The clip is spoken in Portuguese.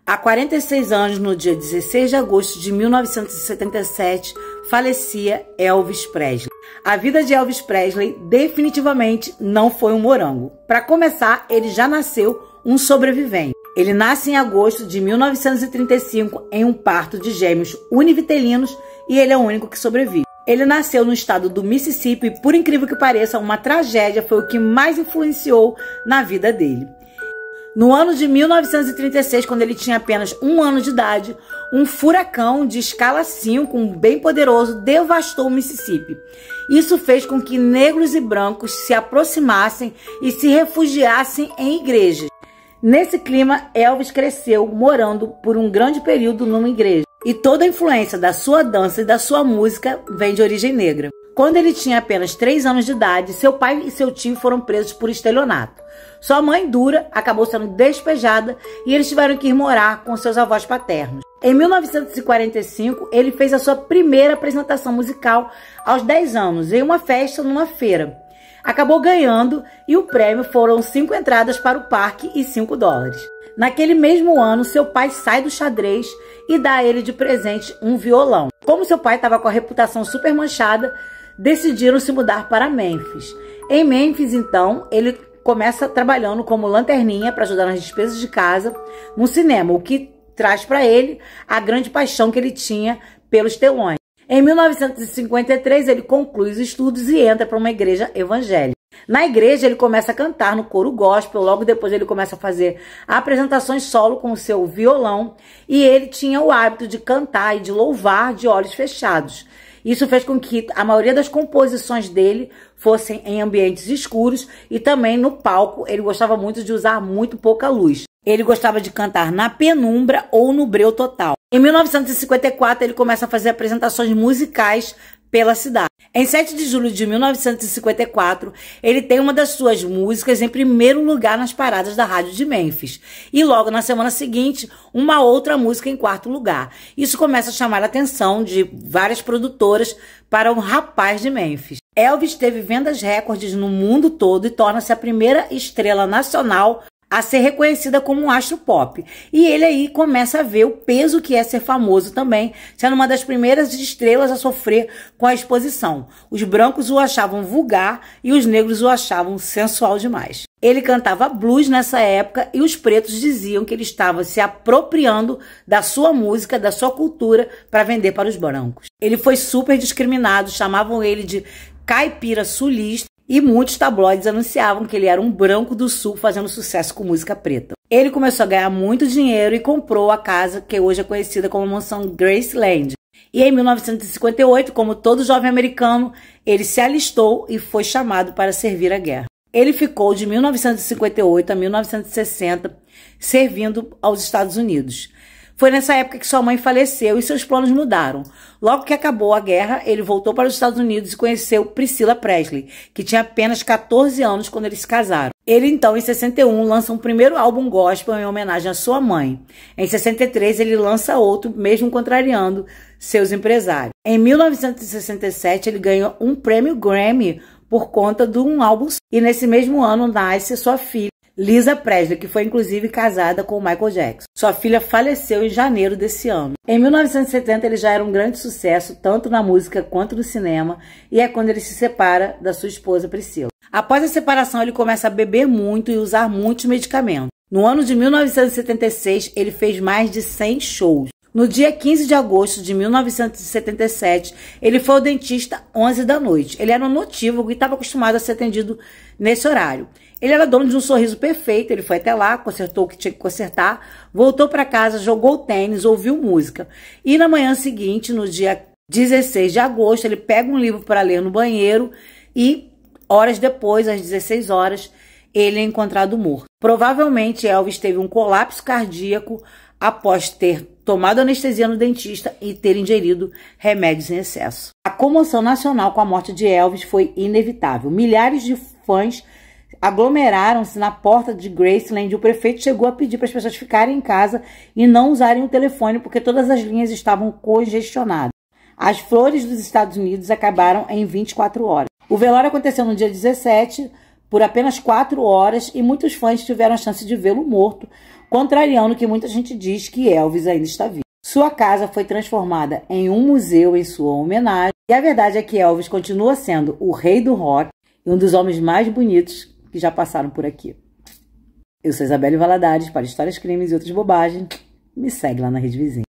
Há 46 anos, no dia 16 de agosto de 1977, falecia Elvis Presley. A vida de Elvis Presley definitivamente não foi um morango. Para começar, ele já nasceu um sobrevivente. Ele nasce em agosto de 1935 em um parto de gêmeos univitelinos e ele é o único que sobrevive. Ele nasceu no estado do Mississippi e, por incrível que pareça, uma tragédia foi o que mais influenciou na vida dele. No ano de 1936, quando ele tinha apenas 1 ano de idade, um furacão de escala 5, bem poderoso, devastou o Mississippi. Isso fez com que negros e brancos se aproximassem e se refugiassem em igrejas. Nesse clima, Elvis cresceu morando por um grande período numa igreja. E toda a influência da sua dança e da sua música vem de origem negra. Quando ele tinha apenas 3 anos de idade, seu pai e seu tio foram presos por estelionato. Sua mãe, Dura, acabou sendo despejada e eles tiveram que ir morar com seus avós paternos. Em 1945, ele fez a sua primeira apresentação musical aos 10 anos, em uma festa numa feira. Acabou ganhando e o prêmio foram 5 entradas para o parque e $5. Naquele mesmo ano, seu pai sai do xadrez e dá a ele de presente um violão. Como seu pai estava com a reputação super manchada, decidiram se mudar para Memphis. Em Memphis, então, ele começa trabalhando como lanterninha para ajudar nas despesas de casa no cinema, o que traz para ele a grande paixão que ele tinha pelos telões. Em 1953, ele conclui os estudos e entra para uma igreja evangélica. Na igreja, ele começa a cantar no coro gospel, logo depois ele começa a fazer apresentações solo com o seu violão, e ele tinha o hábito de cantar e de louvar de olhos fechados. Isso fez com que a maioria das composições dele fossem em ambientes escuros e também no palco ele gostava muito de usar muito pouca luz. Ele gostava de cantar na penumbra ou no breu total. Em 1954, ele começa a fazer apresentações musicais pela cidade. Em 7 de julho de 1954, ele tem uma das suas músicas em primeiro lugar nas paradas da rádio de Memphis. E logo na semana seguinte, uma outra música em 4º lugar. Isso começa a chamar a atenção de várias produtoras para um rapaz de Memphis. Elvis teve vendas recordes no mundo todo e torna-se a primeira estrela nacional a ser reconhecida como um astro pop. E ele aí começa a ver o peso que é ser famoso também, sendo uma das primeiras estrelas a sofrer com a exposição. Os brancos o achavam vulgar e os negros o achavam sensual demais. Ele cantava blues nessa época e os pretos diziam que ele estava se apropriando da sua música, da sua cultura, para vender para os brancos. Ele foi super discriminado, chamavam ele de caipira sulista, e muitos tabloides anunciavam que ele era um branco do sul fazendo sucesso com música preta. Ele começou a ganhar muito dinheiro e comprou a casa que hoje é conhecida como Mansão Graceland. E em 1958, como todo jovem americano, ele se alistou e foi chamado para servir a guerra. Ele ficou de 1958 a 1960 servindo aos Estados Unidos. Foi nessa época que sua mãe faleceu e seus planos mudaram. Logo que acabou a guerra, ele voltou para os Estados Unidos e conheceu Priscilla Presley, que tinha apenas 14 anos quando eles se casaram. Ele, então, em 61, lança um primeiro álbum gospel em homenagem à sua mãe. Em 63, ele lança outro, mesmo contrariando seus empresários. Em 1967, ele ganhou um prêmio Grammy por conta de um álbum. E nesse mesmo ano, nasce sua filha, Lisa Presley, que foi inclusive casada com Michael Jackson. Sua filha faleceu em janeiro desse ano. Em 1970 ele já era um grande sucesso, tanto na música quanto no cinema, e é quando ele se separa da sua esposa Priscilla. Após a separação ele começa a beber muito e usar muitos medicamentos. No ano de 1976 ele fez mais de 100 shows. No dia 15 de agosto de 1977, ele foi ao dentista 11 da noite. Ele era um notívago e estava acostumado a ser atendido nesse horário. Ele era dono de um sorriso perfeito, ele foi até lá, consertou o que tinha que consertar, voltou para casa, jogou tênis, ouviu música. E na manhã seguinte, no dia 16 de agosto, ele pega um livro para ler no banheiro e, horas depois, às 16 horas, ele é encontrado morto. Provavelmente, Elvis teve um colapso cardíaco após ter tomado anestesia no dentista e ter ingerido remédios em excesso. A comoção nacional com a morte de Elvis foi inevitável. Milhares de fãs aglomeraram-se na porta de Graceland. O prefeito chegou a pedir para as pessoas ficarem em casa e não usarem o telefone porque todas as linhas estavam congestionadas. As flores dos Estados Unidos acabaram em 24 horas. O velório aconteceu no dia 17, por apenas 4 horas, e muitos fãs tiveram a chance de vê-lo morto, contrariando o que muita gente diz que Elvis ainda está vivo. Sua casa foi transformada em um museu em sua homenagem, e a verdade é que Elvis continua sendo o rei do rock e um dos homens mais bonitos que já passaram por aqui. Eu sou Isabelle Valadares, para Histórias, Crimes e Outras Bobagens. Me segue lá na Rede Vizinha.